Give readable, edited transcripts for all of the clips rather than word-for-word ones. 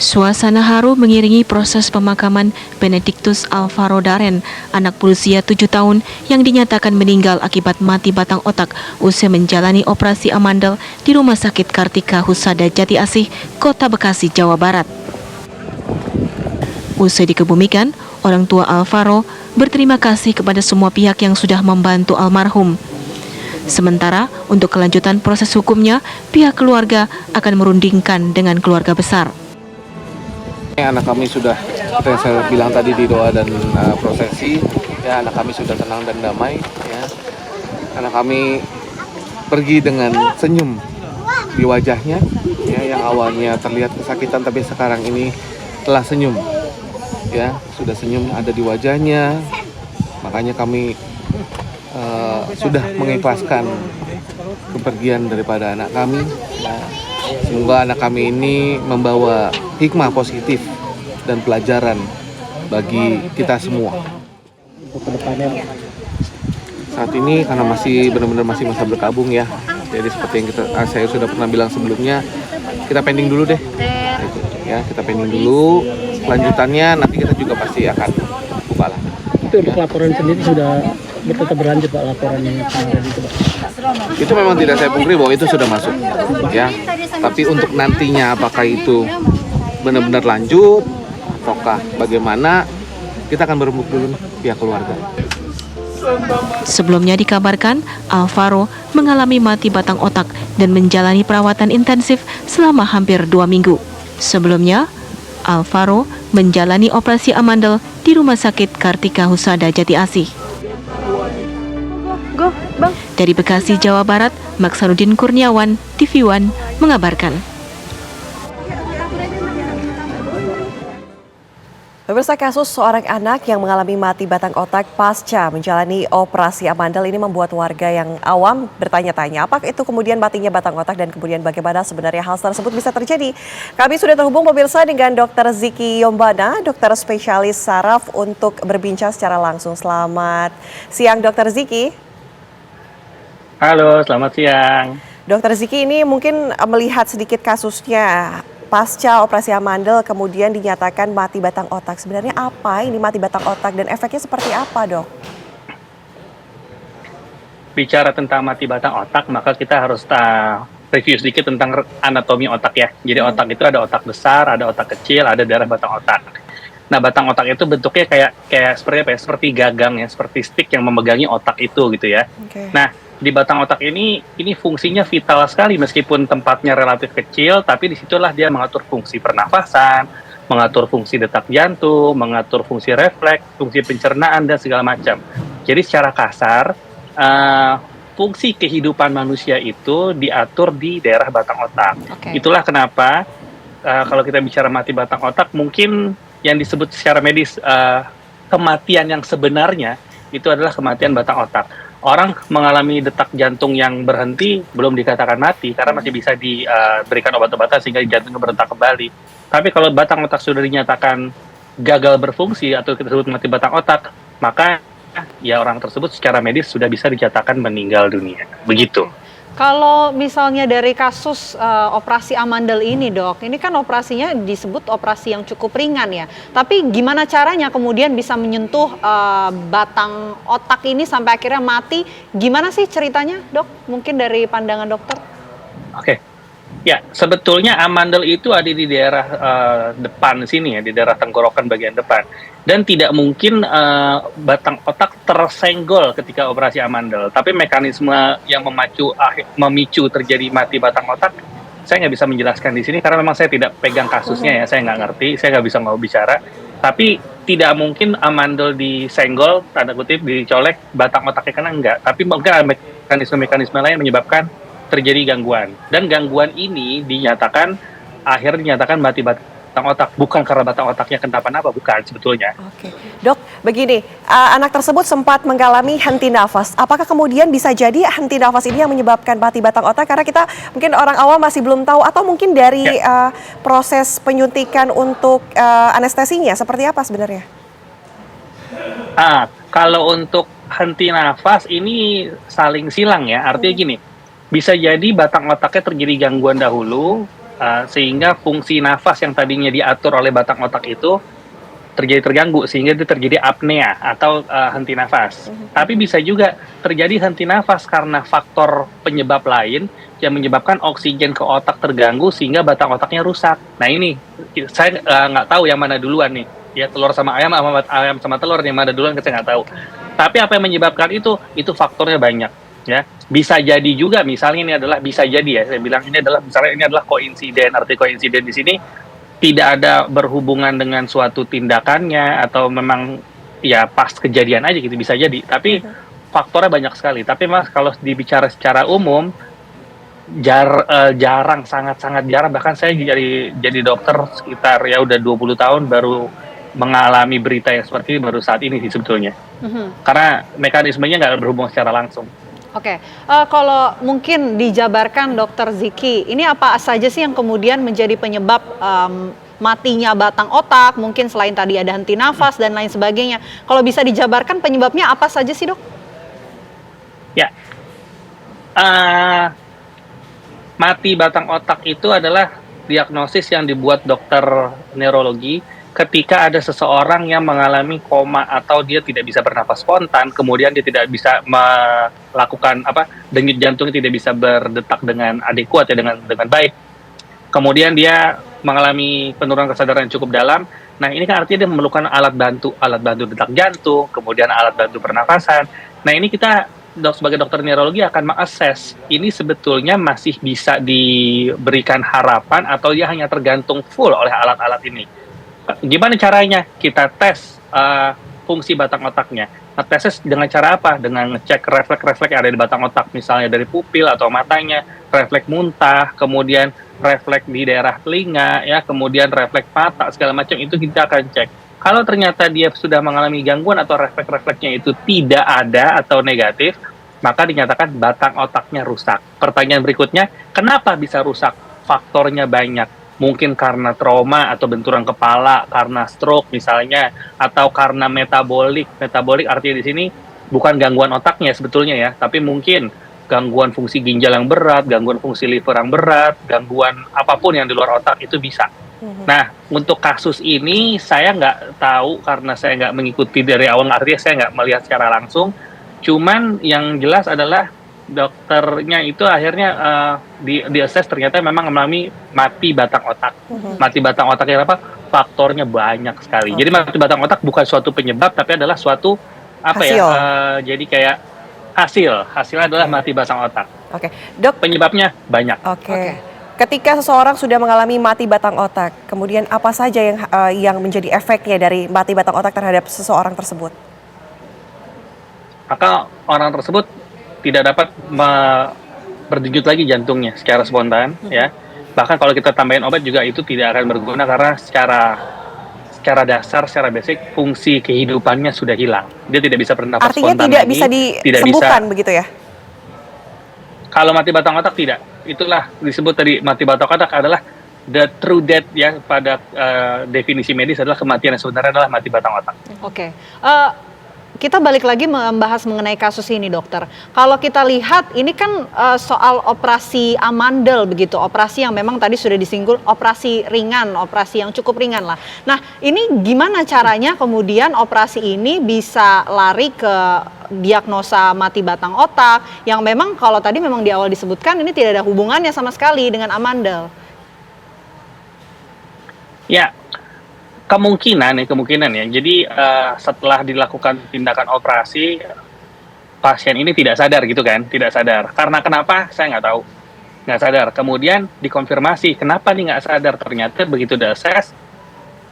Suasana haru mengiringi proses pemakaman Benedictus Alvaro Darren, anak berusia 7 tahun yang dinyatakan meninggal akibat mati batang otak usai menjalani operasi amandel di Rumah Sakit Kartika Husada Jati Asih, Kota Bekasi, Jawa Barat. Usai dikebumikan, orang tua Alvaro berterima kasih kepada semua pihak yang sudah membantu almarhum. Sementara untuk kelanjutan proses hukumnya, pihak keluarga akan merundingkan dengan keluarga besar. Anak kami sudah, seperti yang saya bilang tadi di doa dan prosesi, ya anak kami sudah tenang dan damai. Ya. Anak kami pergi dengan senyum di wajahnya, ya, yang awalnya terlihat kesakitan tapi sekarang ini telah senyum. Ya, sudah senyum ada di wajahnya, makanya kami sudah mengikhlaskan kepergian daripada anak kami. Ya. Semoga anak kami ini membawa hikmah positif dan pelajaran bagi kita semua. Untuk kedepannya, saat ini karena masih benar-benar masih masa berkabung ya. Jadi seperti yang saya sudah pernah bilang sebelumnya, kita pending dulu deh. Ya, kita pending dulu. Lanjutannya nanti kita juga pasti akan buka lah. itu untuk laporan sendiri sudah tetap berlanjut Pak, laporan yang ada itu Pak. Itu memang tidak saya pungkiri bahwa itu sudah masuk, ya. Tapi untuk nantinya apakah itu benar-benar lanjut, ataukah bagaimana, kita akan berembuk dulu pihak keluarga. Sebelumnya dikabarkan, Alvaro mengalami mati batang otak dan menjalani perawatan intensif selama hampir 2 minggu. Sebelumnya, Alvaro menjalani operasi amandel di Rumah Sakit Kartika Husada Jati Asih. Dari Bekasi, Jawa Barat, Maksanuddin Kurniawan, TV One, mengabarkan. Pemirsa, kasus seorang anak yang mengalami mati batang otak pasca menjalani operasi amandel ini membuat warga yang awam bertanya-tanya apakah itu kemudian matinya batang otak dan kemudian bagaimana sebenarnya hal tersebut bisa terjadi. Kami sudah terhubung pemirsa dengan Dr. Ziki Yombana, dokter spesialis saraf untuk berbincang secara langsung. Selamat siang Dr. Ziki. Halo, selamat siang. Dr. Ziki, ini mungkin melihat sedikit kasusnya. Pasca operasi amandel kemudian dinyatakan mati batang otak. Sebenarnya apa ini mati batang otak dan efeknya seperti apa, Dok? Bicara tentang mati batang otak, maka kita harus review sedikit tentang anatomi otak ya. Jadi otak itu ada otak besar, ada otak kecil, ada daerah batang otak. Nah, batang otak itu bentuknya kayak seperti apa ya? Seperti gagang ya, seperti stick yang memegangi otak itu gitu ya. Okay. Nah, di batang otak ini fungsinya vital sekali meskipun tempatnya relatif kecil, tapi disitulah dia mengatur fungsi pernafasan, mengatur fungsi detak jantung, mengatur fungsi refleks, fungsi pencernaan dan segala macam. Jadi secara kasar fungsi kehidupan manusia itu diatur di daerah batang otak. Okay. Itulah kenapa kalau kita bicara mati batang otak, mungkin yang disebut secara medis kematian yang sebenarnya itu adalah kematian batang otak. Orang mengalami detak jantung yang berhenti belum dikatakan mati karena masih bisa diberikan obat-obatan sehingga jantungnya berentak kembali. Tapi kalau batang otak sudah dinyatakan gagal berfungsi atau kita sebut mati batang otak, maka ya orang tersebut secara medis sudah bisa dinyatakan meninggal dunia. Begitu. Kalau misalnya dari kasus operasi amandel ini, Dok, ini kan operasinya disebut operasi yang cukup ringan ya. Tapi gimana caranya kemudian bisa menyentuh batang otak ini sampai akhirnya mati? Gimana sih ceritanya, Dok? Mungkin dari pandangan dokter. Oke. Ya, sebetulnya amandel itu ada di daerah depan sini ya, di daerah tenggorokan bagian depan. Dan tidak mungkin batang otak tersenggol ketika operasi amandel. Tapi mekanisme yang memicu terjadi mati batang otak, saya nggak bisa menjelaskan di sini karena memang saya tidak pegang kasusnya ya, saya nggak ngerti, saya nggak bisa bicara. Tapi tidak mungkin amandel disenggol, tanda kutip, dicolek, batang otaknya kena enggak. Tapi mungkin ada mekanisme-mekanisme lain menyebabkan terjadi gangguan. Dan gangguan ini akhirnya dinyatakan mati batang otak, bukan karena batang otaknya kenapa-napa, bukan sebetulnya. Oke. Dok, begini, anak tersebut sempat mengalami henti nafas. Apakah kemudian bisa jadi henti nafas ini yang menyebabkan mati batang otak? Karena kita mungkin orang awam masih belum tahu, atau mungkin dari proses penyuntikan untuk anestesinya, seperti apa sebenarnya? Kalau untuk henti nafas ini saling silang ya, artinya gini, bisa jadi batang otaknya terjadi gangguan dahulu, sehingga fungsi nafas yang tadinya diatur oleh batang otak itu terganggu sehingga itu terjadi apnea atau henti nafas. Tapi bisa juga terjadi henti nafas karena faktor penyebab lain yang menyebabkan oksigen ke otak terganggu sehingga batang otaknya rusak. Nah ini saya nggak tahu yang mana duluan nih. Ya telur sama ayam sama telur yang mana duluan saya nggak tahu. Tapi apa yang menyebabkan itu faktornya banyak. Ya bisa jadi juga misalnya ini adalah bisa jadi ya saya bilang ini adalah koinsiden. Arti koinsiden di sini tidak ada berhubungan dengan suatu tindakannya atau memang ya pas kejadian aja gitu bisa jadi. Tapi faktornya banyak sekali. Tapi Mas kalau dibicara secara umum jarang, sangat jarang. Bahkan saya jadi dokter sekitar ya udah 20 tahun baru mengalami berita yang seperti ini baru saat ini sih sebetulnya. Karena mekanismenya nggak berhubungan secara langsung. Oke, kalau mungkin dijabarkan Dokter Ziki, ini apa saja sih yang kemudian menjadi penyebab matinya batang otak, mungkin selain tadi ada henti nafas dan lain sebagainya. Kalau bisa dijabarkan penyebabnya apa saja sih dok? Ya, mati batang otak itu adalah diagnosis yang dibuat dokter neurologi ketika ada seseorang yang mengalami koma atau dia tidak bisa bernafas spontan, kemudian dia tidak bisa melakukan denyut jantungnya tidak bisa berdetak dengan adekuat ya dengan baik. Kemudian dia mengalami penurunan kesadaran yang cukup dalam. Nah, ini kan artinya dia memerlukan alat bantu detak jantung, kemudian alat bantu pernafasan. Nah, ini kita sebagai dokter neurologi akan mengakses ini sebetulnya masih bisa diberikan harapan atau dia hanya tergantung full oleh alat-alat ini. Gimana caranya? Kita tes fungsi batang otaknya. Nah, tesnya dengan cara apa? Dengan ngecek refleks-refleks yang ada di batang otak, misalnya dari pupil atau matanya, refleks muntah, kemudian refleks di daerah telinga, ya, kemudian refleks mata, segala macam itu kita akan cek. Kalau ternyata dia sudah mengalami gangguan atau refleks-refleksnya itu tidak ada atau negatif, maka dinyatakan batang otaknya rusak. Pertanyaan berikutnya, kenapa bisa rusak? Faktornya banyak. Mungkin karena trauma atau benturan kepala, karena stroke misalnya, atau karena metabolik. Metabolik artinya di sini bukan gangguan otaknya sebetulnya ya, tapi mungkin gangguan fungsi ginjal yang berat, gangguan fungsi liver yang berat, gangguan apapun yang di luar otak itu bisa. Nah, untuk kasus ini saya nggak tahu karena saya nggak mengikuti dari awal, artinya saya nggak melihat secara langsung. Cuman yang jelas adalah dokternya itu akhirnya di-assess ternyata memang mengalami mati batang otak. Mati batang otaknya apa? Faktornya banyak sekali. Jadi mati batang otak bukan suatu penyebab tapi adalah suatu Hasil. jadi kayak hasilnya adalah mati batang otak. Oke, dok. Penyebabnya banyak. Oke. Ketika seseorang sudah mengalami mati batang otak, kemudian apa saja yang menjadi efeknya dari mati batang otak terhadap seseorang tersebut? Maka orang tersebut tidak dapat berdenyut lagi jantungnya secara spontan, ya. Bahkan kalau kita tambahin obat juga itu tidak akan berguna karena secara dasar, secara basic fungsi kehidupannya sudah hilang. Dia tidak bisa bernafas Artinya spontan tidak lagi, bisa disembuhkan begitu ya? Kalau mati batang otak tidak. Itulah disebut tadi mati batang otak adalah the true death ya pada definisi medis adalah kematian yang sebenarnya adalah mati batang otak. Oke. Kita balik lagi membahas mengenai kasus ini dokter. Kalau kita lihat ini kan soal operasi amandel begitu, operasi yang memang tadi sudah disinggung, operasi ringan, operasi yang cukup ringan lah. Nah ini gimana caranya kemudian operasi ini bisa lari ke diagnosa mati batang otak yang memang kalau tadi memang di awal disebutkan ini tidak ada hubungannya sama sekali dengan amandel. Ya. Kemungkinan ya. Jadi setelah dilakukan tindakan operasi, pasien ini tidak sadar gitu kan, tidak sadar. Karena kenapa? Saya nggak tahu, nggak sadar. Kemudian dikonfirmasi, kenapa nih nggak sadar? Ternyata begitu diakses,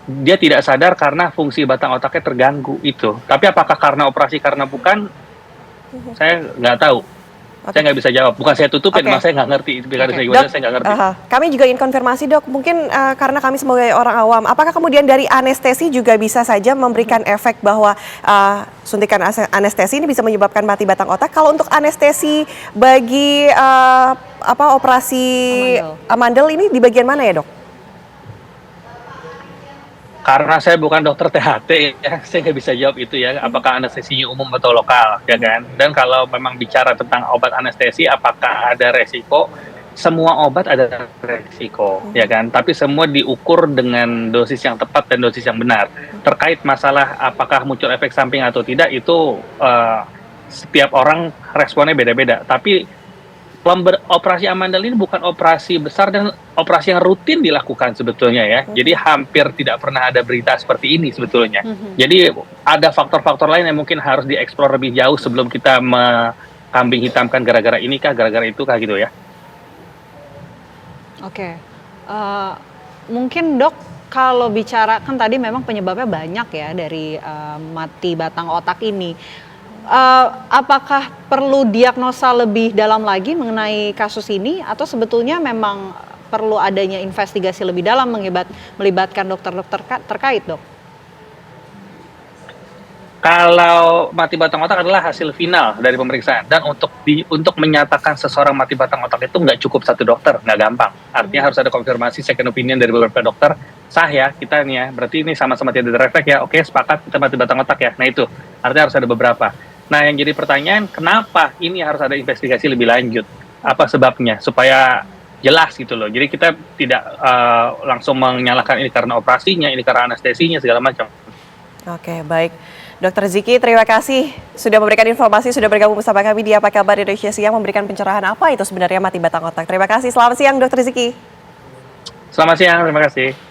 dia tidak sadar karena fungsi batang otaknya terganggu itu. Tapi apakah karena operasi karena bukan? Saya nggak tahu. Saya nggak bisa jawab, bukan saya tutupin, mas saya nggak ngerti. Dok, saya nggak ngerti. Kami juga ingin konfirmasi dok, mungkin karena kami sebagai orang awam, apakah kemudian dari anestesi juga bisa saja memberikan efek bahwa suntikan anestesi ini bisa menyebabkan mati batang otak? Kalau untuk anestesi bagi operasi amandel ini di bagian mana ya dok? Karena saya bukan dokter THT ya, saya nggak bisa jawab itu ya, apakah anestesinya umum atau lokal, ya kan? Dan kalau memang bicara tentang obat anestesi, apakah ada resiko? semua obat ada resiko, ya kan? Tapi semua diukur dengan dosis yang tepat dan dosis yang benar. Terkait masalah apakah muncul efek samping atau tidak, itu setiap orang responnya beda-beda. Tapi operasi amandel ini bukan operasi besar dan operasi yang rutin dilakukan sebetulnya ya. Jadi hampir tidak pernah ada berita seperti ini sebetulnya. Jadi ada faktor-faktor lain yang mungkin harus dieksplor lebih jauh sebelum kita kambing hitamkan gara-gara ini kah, gara-gara itu kah gitu ya. Oke. Mungkin dok, kalau bicara kan tadi memang penyebabnya banyak ya dari mati batang otak ini. Apakah perlu diagnosa lebih dalam lagi mengenai kasus ini, atau sebetulnya memang perlu adanya investigasi lebih dalam melibatkan dokter-dokter terkait, dok? Kalau mati batang otak adalah hasil final dari pemeriksaan, dan untuk menyatakan seseorang mati batang otak itu nggak cukup satu dokter, nggak gampang. Artinya harus ada konfirmasi second opinion dari beberapa dokter. Sah ya kita nih ya, berarti ini sama-sama tidak ada refleks ya, oke sepakat kita mati batang otak ya. Nah itu artinya harus ada beberapa. Nah yang jadi pertanyaan, kenapa ini harus ada investigasi lebih lanjut? Apa sebabnya? Supaya jelas gitu loh. Jadi kita tidak langsung menyalahkan ini karena operasinya, ini karena anestesinya segala macam. Oke, baik. Dr. Ziki, terima kasih sudah memberikan informasi, sudah bergabung bersama kami di Apa Kabar Indonesia Siang, memberikan pencerahan apa itu sebenarnya mati batang otak. Terima kasih, selamat siang Dr. Ziki. Selamat siang, terima kasih.